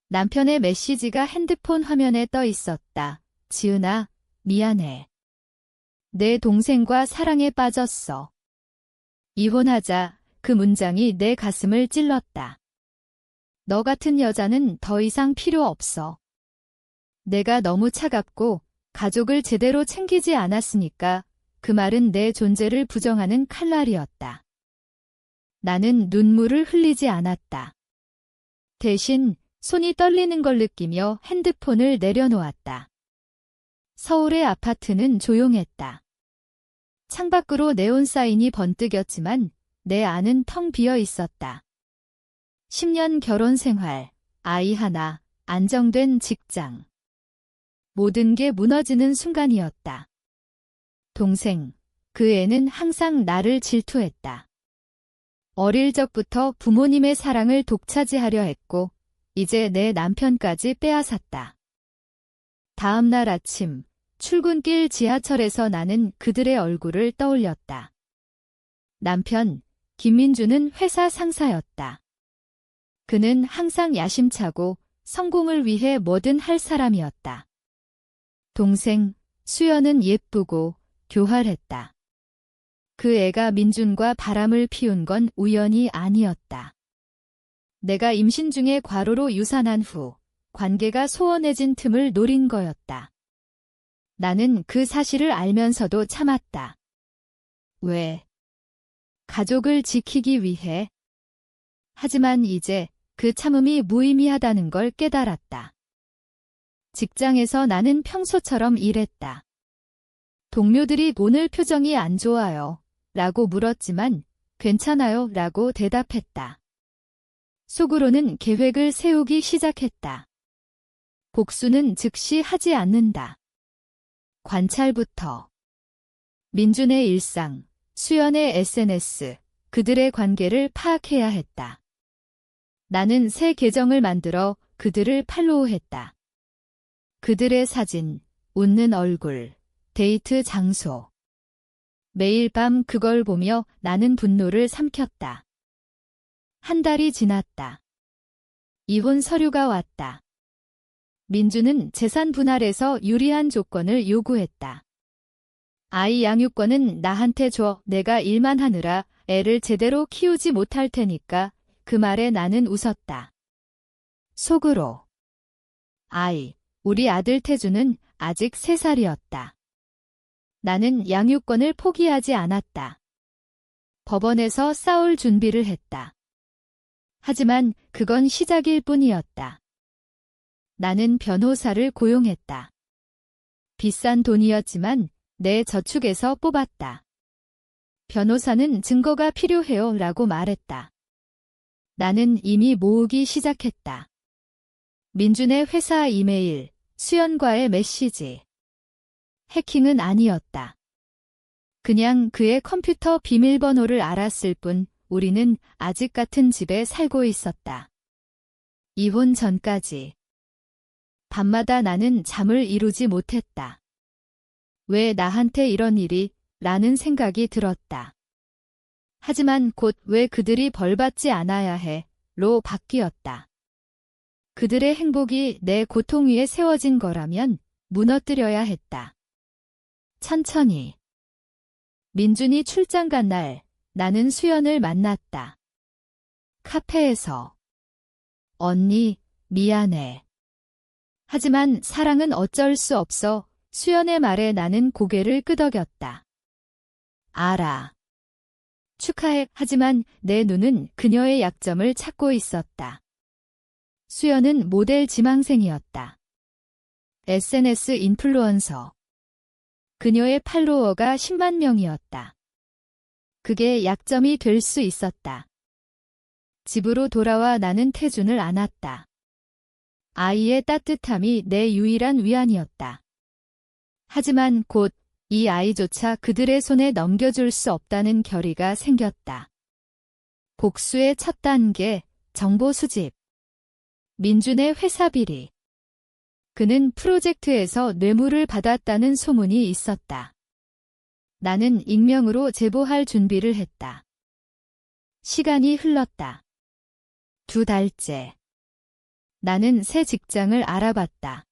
남편의 메시지가 핸드폰 화면에 떠 있었다. 지은아, 미안해. 내 동생과 사랑에 빠졌어. 이혼하자. 그 문장이 내 가슴을 찔렀다. 너 같은 여자는 더 이상 필요 없어. 내가 너무 차갑고 가족을 제대로 챙기지 않았으니까 그 말은 내 존재를 부정하는 칼날이었다. 나는 눈물을 흘리지 않았다. 대신 손이 떨리는 걸 느끼며 핸드폰을 내려놓았다. 서울의 아파트는 조용했다. 창밖으로 네온 사인이 번뜩였지만 내 안은 텅 비어 있었다. 10년 결혼 생활, 아이 하나, 안정된 직장. 모든 게 무너지는 순간이었다. 동생, 그 애는 항상 나를 질투했다. 어릴 적부터 부모님의 사랑을 독차지하려 했고 이제 내 남편까지 빼앗았다. 다음 날 아침, 출근길 지하철에서 나는 그들의 얼굴을 떠올렸다. 남편, 김민주는 회사 상사였다. 그는 항상 야심차고 성공을 위해 뭐든 할 사람이었다. 동생, 수연은 예쁘고 교활했다. 그 애가 민준과 바람을 피운 건 우연이 아니었다. 내가 임신 중에 과로로 유산한 후 관계가 소원해진 틈을 노린 거였다. 나는 그 사실을 알면서도 참았다. 왜? 가족을 지키기 위해. 하지만 이제 그 참음이 무의미하다는 걸 깨달았다. 직장에서 나는 평소처럼 일했다. 동료들이 오늘 표정이 안 좋아요 라고 물었지만 괜찮아요 라고 대답했다. 속으로는 계획을 세우기 시작했다. 복수는 즉시 하지 않는다. 관찰부터. 민준의 일상, 수연의 SNS, 그들의 관계를 파악해야 했다. 나는 새 계정을 만들어 그들을 팔로우했다. 그들의 사진, 웃는 얼굴, 데이트 장소. 매일 밤 그걸 보며 나는 분노를 삼켰다. 한 달이 지났다. 이혼 서류가 왔다. 민주는 재산 분할에서 유리한 조건을 요구했다. 아이 양육권은 나한테 줘. 내가 일만 하느라 애를 제대로 키우지 못할 테니까. 그 말에 나는 웃었다. 속으로. 우리 아들 태주는 아직 3살이었다. 나는 양육권을 포기하지 않았다. 법원에서 싸울 준비를 했다. 하지만 그건 시작일 뿐이었다. 나는 변호사를 고용했다. 비싼 돈이었지만 내 저축에서 뽑았다. 변호사는 증거가 필요해요 라고 말했다. 나는 이미 모으기 시작했다. 민준의 회사 이메일, 수연과의 메시지. 해킹은 아니었다. 그냥 그의 컴퓨터 비밀번호를 알았을 뿐 우리는 아직 같은 집에 살고 있었다. 이혼 전까지. 밤마다 나는 잠을 이루지 못했다. 왜 나한테 이런 일이? 라는 생각이 들었다. 하지만 곧 왜 그들이 벌받지 않아야 해? 로 바뀌었다. 그들의 행복이 내 고통 위에 세워진 거라면 무너뜨려야 했다. 천천히. 민준이 출장 간 날, 나는 수연을 만났다. 카페에서. 언니, 미안해. 하지만 사랑은 어쩔 수 없어. 수연의 말에 나는 고개를 끄덕였다. 알아. 축하해. 하지만 내 눈은 그녀의 약점을 찾고 있었다. 수연은 모델 지망생이었다. SNS 인플루언서. 그녀의 팔로워가 10만 명이었다. 그게 약점이 될 수 있었다. 집으로 돌아와 나는 태준을 안았다. 아이의 따뜻함이 내 유일한 위안이었다. 하지만 곧 이 아이조차 그들의 손에 넘겨줄 수 없다는 결의가 생겼다. 복수의 첫 단계, 정보 수집. 민준의 회사 비리. 그는 프로젝트에서 뇌물을 받았다는 소문이 있었다. 나는 익명으로 제보할 준비를 했다. 시간이 흘렀다. 2달째. 나는 새 직장을 알아봤다.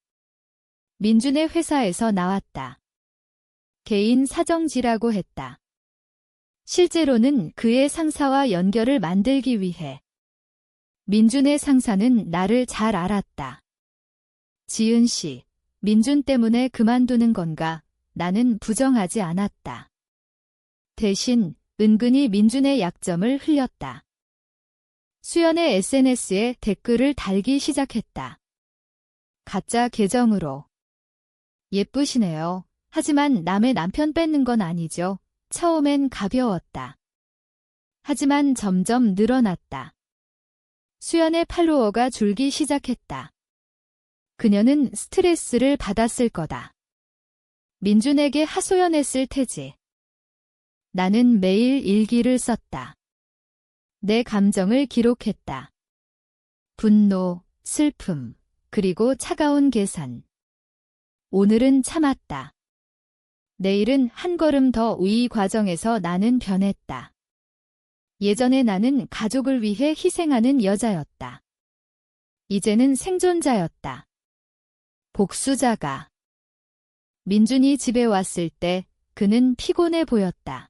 민준의 회사에서 나왔다. 개인 사정지라고 했다. 실제로는 그의 상사와 연결을 만들기 위해. 민준의 상사는 나를 잘 알았다. 지은 씨, 민준 때문에 그만두는 건가? 나는 부정하지 않았다. 대신 은근히 민준의 약점을 흘렸다. 수연의 SNS에 댓글을 달기 시작했다. 가짜 계정으로. 예쁘시네요. 하지만 남의 남편 뺏는 건 아니죠. 처음엔 가벼웠다. 하지만 점점 늘어났다. 수연의 팔로워가 줄기 시작했다. 그녀는 스트레스를 받았을 거다. 민준에게 하소연했을 테지. 나는 매일 일기를 썼다. 내 감정을 기록했다. 분노, 슬픔, 그리고 차가운 계산. 오늘은 참았다. 내일은 한 걸음 더 위 과정에서 나는 변했다. 예전에 나는 가족을 위해 희생하는 여자였다. 이제는 생존자였다. 복수자가. 민준이 집에 왔을 때 그는 피곤해 보였다.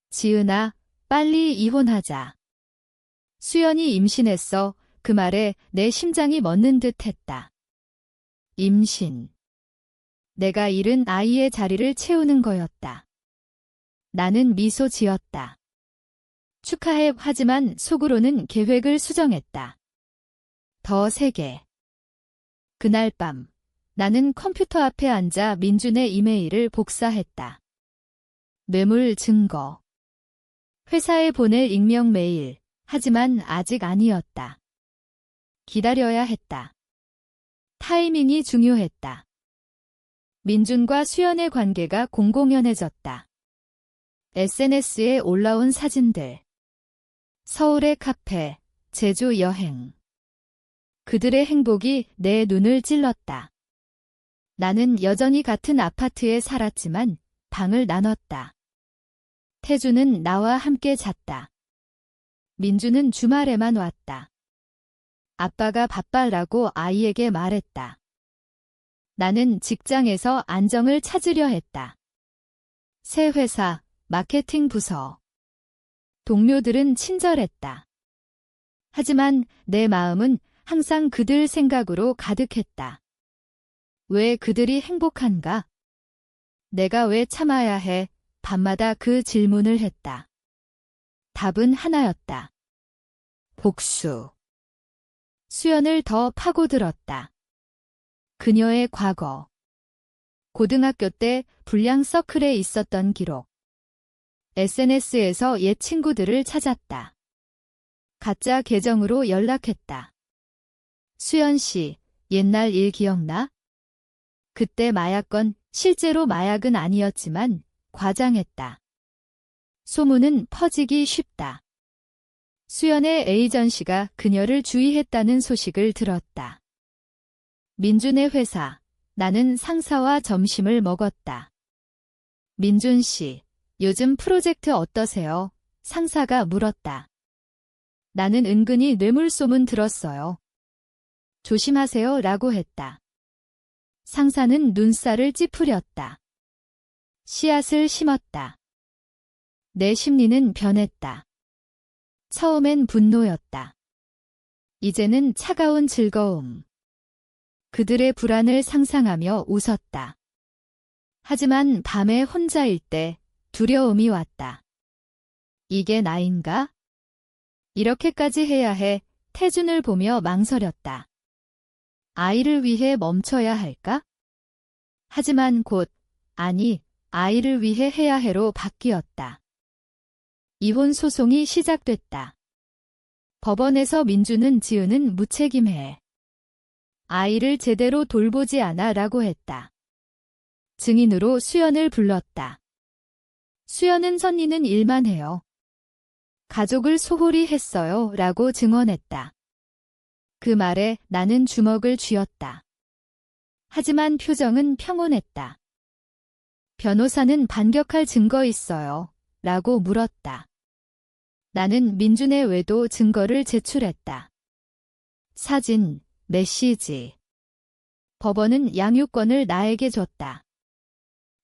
지은아, 빨리 이혼하자. 수연이 임신했어. 그 말에 내 심장이 멎는 듯 했다. 임신. 내가 잃은 아이의 자리를 채우는 거였다. 나는 미소 지었다. 축하해. 하지만 속으로는 계획을 수정했다. 더 세게. 그날 밤 나는 컴퓨터 앞에 앉아 민준의 이메일을 복사했다. 뇌물 증거. 회사에 보낼 익명 메일. 하지만 아직 아니었다. 기다려야 했다. 타이밍이 중요했다. 민준과 수연의 관계가 공공연해졌다. SNS에 올라온 사진들. 서울의 카페, 제주 여행. 그들의 행복이 내 눈을 찔렀다. 나는 여전히 같은 아파트에 살았지만 방을 나눴다. 태주는 나와 함께 잤다. 민주는 주말에만 왔다. 아빠가 바빠라고 아이에게 말했다. 나는 직장에서 안정을 찾으려 했다. 새 회사, 마케팅 부서. 동료들은 친절했다. 하지만 내 마음은 항상 그들 생각으로 가득했다. 왜 그들이 행복한가? 내가 왜 참아야 해? 밤마다 그 질문을 했다. 답은 하나였다. 복수. 수연을 더 파고들었다. 그녀의 과거. 고등학교 때 불량 서클에 있었던 기록. SNS에서 옛 친구들을 찾았다. 가짜 계정으로 연락했다. 수연 씨, 옛날 일 기억나? 그때 마약건 실제로 마약은 아니었지만 과장했다. 소문은 퍼지기 쉽다. 수연의 에이전시가 그녀를 주의했다는 소식을 들었다. 민준의 회사, 나는 상사와 점심을 먹었다. 민준 씨, 요즘 프로젝트 어떠세요? 상사가 물었다. 나는 은근히 뇌물소문 들었어요. 조심하세요 라고 했다. 상사는 눈살을 찌푸렸다. 씨앗을 심었다. 내 심리는 변했다. 처음엔 분노였다. 이제는 차가운 즐거움. 그들의 불안을 상상하며 웃었다. 하지만 밤에 혼자일 때 두려움이 왔다. 이게 나인가? 이렇게까지 해야 해. 태준을 보며 망설였다. 아이를 위해 멈춰야 할까? 하지만 곧, 아니, 아이를 위해 해야 해로 바뀌었다. 이혼 소송이 시작됐다. 법원에서 민준은 지은은 무책임해. 아이를 제대로 돌보지 않아 라고 했다. 증인으로 수연을 불렀다. 수연은 선니는 일만 해요. 가족을 소홀히 했어요 라고 증언했다. 그 말에 나는 주먹을 쥐었다. 하지만 표정은 평온했다. 변호사는 반격할 증거 있어요 라고 물었다. 나는 민준의 외도 증거를 제출했다. 사진, 메시지. 법원은 양육권을 나에게 줬다.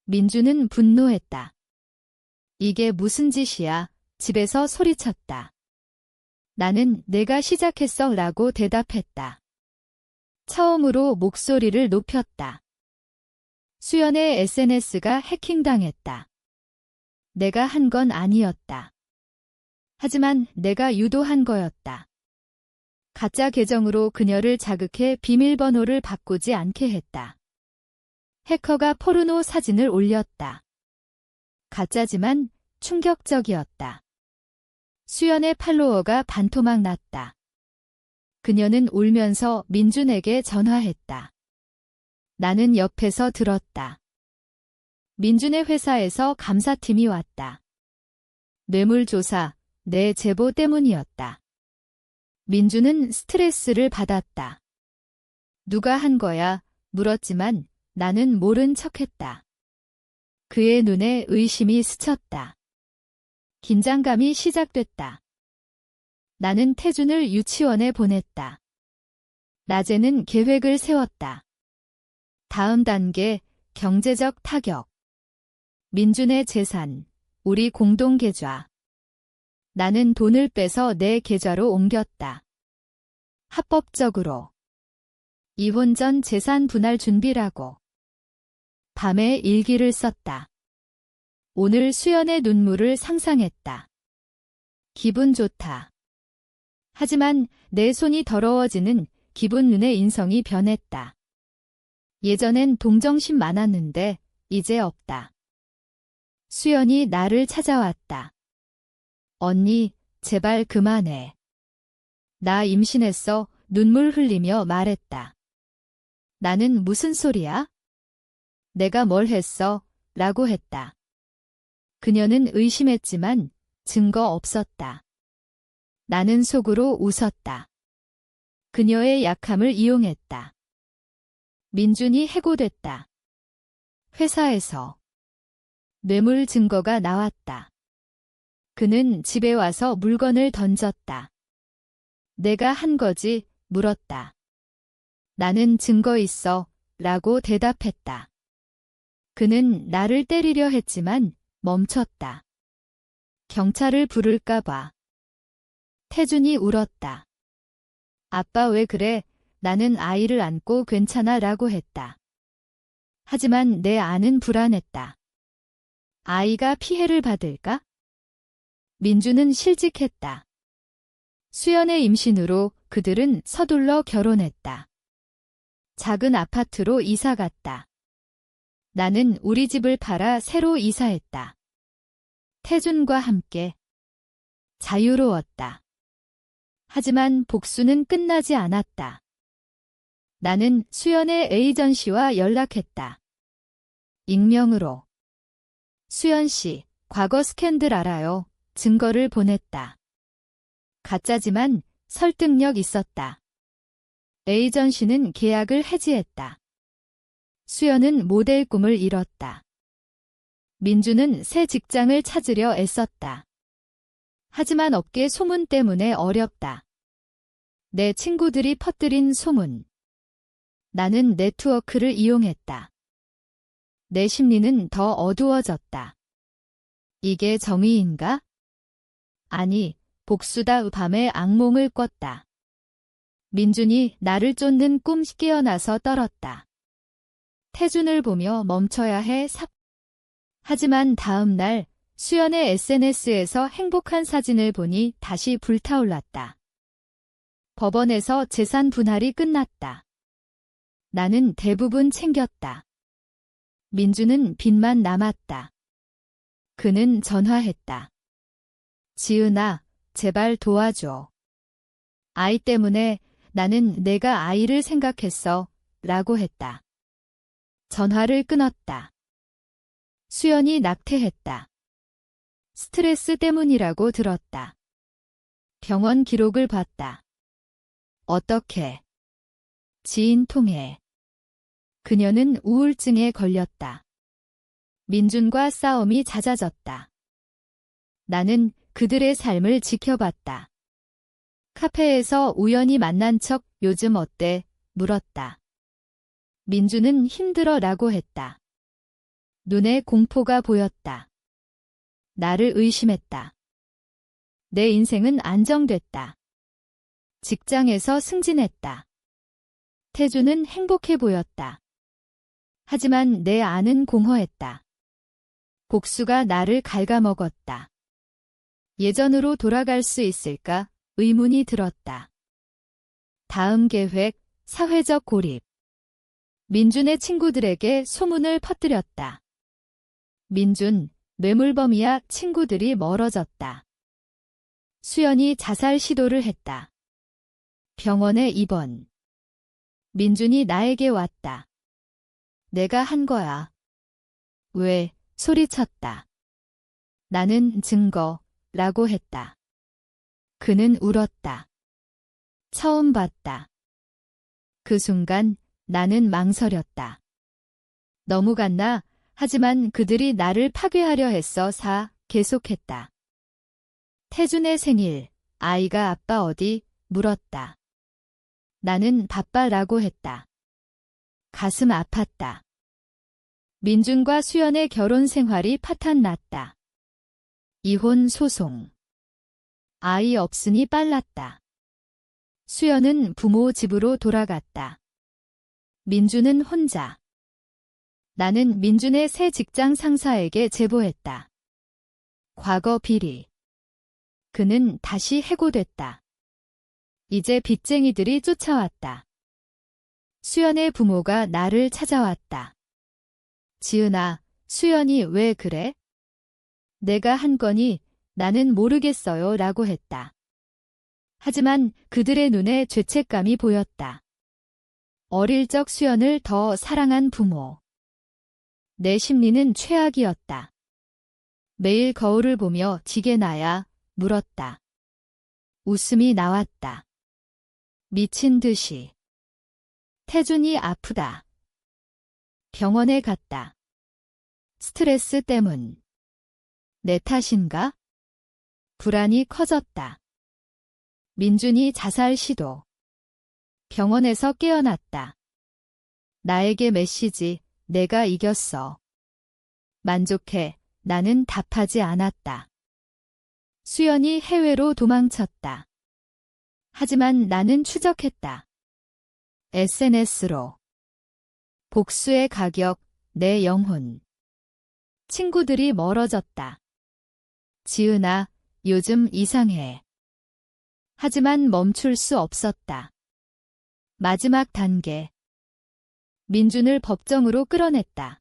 민주는 분노했다. 이게 무슨 짓이야? 집에서 소리쳤다. 나는 내가 시작했어 라고 대답했다. 처음으로 목소리를 높였다. 수연의 SNS가 해킹당했다. 내가 한 건 아니었다. 하지만 내가 유도한 거였다. 가짜 계정으로 그녀를 자극해 비밀번호를 바꾸지 않게 했다. 해커가 포르노 사진을 올렸다. 가짜지만 충격적이었다. 수연의 팔로워가 반토막 났다. 그녀는 울면서 민준에게 전화했다. 나는 옆에서 들었다. 민준의 회사에서 감사팀이 왔다. 뇌물조사, 내 제보 때문이었다. 민준은 스트레스를 받았다. 누가 한 거야? 물었지만 나는 모른 척했다. 그의 눈에 의심이 스쳤다. 긴장감이 시작됐다. 나는 태준을 유치원에 보냈다. 낮에는 계획을 세웠다. 다음 단계, 경제적 타격. 민준의 재산, 우리 공동 계좌. 나는 돈을 빼서 내 계좌로 옮겼다. 합법적으로. 이혼 전 재산 분할 준비라고. 밤에 일기를 썼다. 오늘 수연의 눈물을 상상했다. 기분 좋다. 하지만 내 손이 더러워지는 기분 눈의 인성이 변했다. 예전엔 동정심 많았는데 이제 없다. 수연이 나를 찾아왔다. 언니, 제발 그만해. 나 임신했어. 눈물 흘리며 말했다. 나는 무슨 소리야? 내가 뭘 했어? 라고 했다. 그녀는 의심했지만 증거 없었다. 나는 속으로 웃었다. 그녀의 약함을 이용했다. 민준이 해고됐다. 회사에서 뇌물 증거가 나왔다. 그는 집에 와서 물건을 던졌다. 내가 한 거지? 물었다. 나는 증거 있어 라고 대답했다. 그는 나를 때리려 했지만 멈췄다. 경찰을 부를까봐. 태준이 울었다. 아빠 왜 그래? 나는 아이를 안고 괜찮아 라고 했다. 하지만 내 안은 불안했다. 아이가 피해를 받을까? 민주는 실직했다. 수연의 임신으로 그들은 서둘러 결혼했다. 작은 아파트로 이사 갔다. 나는 우리 집을 팔아 새로 이사했다. 태준과 함께 자유로웠다. 하지만 복수는 끝나지 않았다. 나는 수연의 에이전시와 연락했다. 익명으로. 수연 씨, 과거 스캔들 알아요. 증거를 보냈다. 가짜지만 설득력 있었다. 에이전시는 계약을 해지했다. 수연은 모델 꿈을 잃었다. 민주는 새 직장을 찾으려 애썼다. 하지만 업계 소문 때문에 어렵다. 내 친구들이 퍼뜨린 소문. 나는 네트워크를 이용했다. 내 심리는 더 어두워졌다. 이게 정의인가? 아니, 복수다. 밤에 악몽을 꿨다. 민준이 나를 쫓는 꿈 깨어나서 떨었다. 태준을 보며 멈춰야 해. 하지만 다음 날 수연의 SNS에서 행복한 사진을 보니 다시 불타올랐다. 법원에서 재산 분할이 끝났다. 나는 대부분 챙겼다. 민주는 빚만 남았다. 그는 전화했다. 지은아, 제발 도와줘. 아이 때문에 나는 내가 아이를 생각했어. 라고 했다. 전화를 끊었다. 수연이 낙태했다. 스트레스 때문이라고 들었다. 병원 기록을 봤다. 어떻게? 지인 통해. 그녀는 우울증에 걸렸다. 민준과 싸움이 잦아졌다. 나는 그들의 삶을 지켜봤다. 카페에서 우연히 만난 척 요즘 어때? 물었다. 민주는 힘들어라고 했다. 눈에 공포가 보였다. 나를 의심했다. 내 인생은 안정됐다. 직장에서 승진했다. 태주는 행복해 보였다. 하지만 내 안은 공허했다. 복수가 나를 갉아먹었다. 예전으로 돌아갈 수 있을까? 의문이 들었다. 다음 계획, 사회적 고립. 민준의 친구들에게 소문을 퍼뜨렸다. 민준, 뇌물범이야. 친구들이 멀어졌다. 수연이 자살 시도를 했다. 병원에 입원. 민준이 나에게 왔다. 내가 한 거야. 왜? 소리쳤다. 나는 증거라고 했다. 그는 울었다. 처음 봤다. 그 순간 나는 망설였다. 너무 갔나? 하지만 그들이 나를 파괴하려 했어. 계속했다. 태준의 생일, 아이가 아빠 어디? 물었다. 나는 바빠라고 했다. 가슴 아팠다. 민준과 수연의 결혼 생활이 파탄났다. 이혼 소송. 아이 없으니 빨랐다. 수연은 부모 집으로 돌아갔다. 민준은 혼자. 나는 민준의 새 직장 상사에게 제보했다. 과거 비리. 그는 다시 해고됐다. 이제 빚쟁이들이 쫓아왔다. 수연의 부모가 나를 찾아왔다. 지은아, 수연이 왜 그래? 내가 한 거니? 나는 모르겠어요. 라고 했다. 하지만 그들의 눈에 죄책감이 보였다. 어릴 적 수연을 더 사랑한 부모. 내 심리는 최악이었다. 매일 거울을 보며 지게 나야? 물었다. 웃음이 나왔다. 미친 듯이. 태준이 아프다. 병원에 갔다. 스트레스 때문. 내 탓인가? 불안이 커졌다. 민준이 자살 시도. 병원에서 깨어났다. 나에게 메시지, 내가 이겼어. 만족해. 나는 답하지 않았다. 수연이 해외로 도망쳤다. 하지만 나는 추적했다. SNS로. 복수의 가격, 내 영혼. 친구들이 멀어졌다. 지은아, 요즘 이상해. 하지만 멈출 수 없었다. 마지막 단계. 민준을 법정으로 끌어냈다.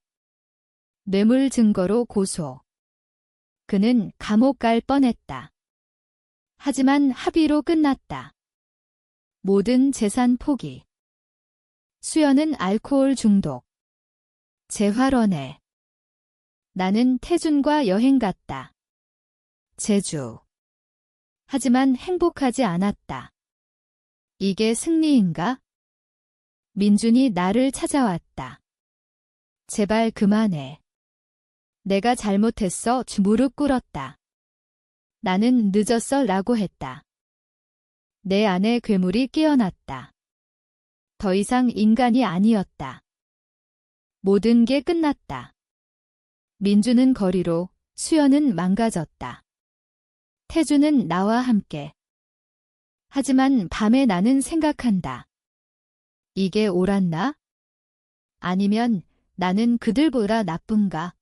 뇌물 증거로 고소. 그는 감옥 갈 뻔했다. 하지만 합의로 끝났다. 모든 재산 포기. 수연은 알코올 중독. 재활원에. 나는 태준과 여행 갔다. 제주. 하지만 행복하지 않았다. 이게 승리인가? 민준이 나를 찾아왔다. 제발 그만해. 내가 잘못했어. 무릎 꿇었다. 나는 늦었어. 라고 했다. 내 안에 괴물이 깨어났다. 더 이상 인간이 아니었다. 모든 게 끝났다. 민주는 거리로, 수연은 망가졌다. 태주는 나와 함께. 하지만 밤에 나는 생각한다. 이게 옳았나? 아니면 나는 그들보다 나쁜가?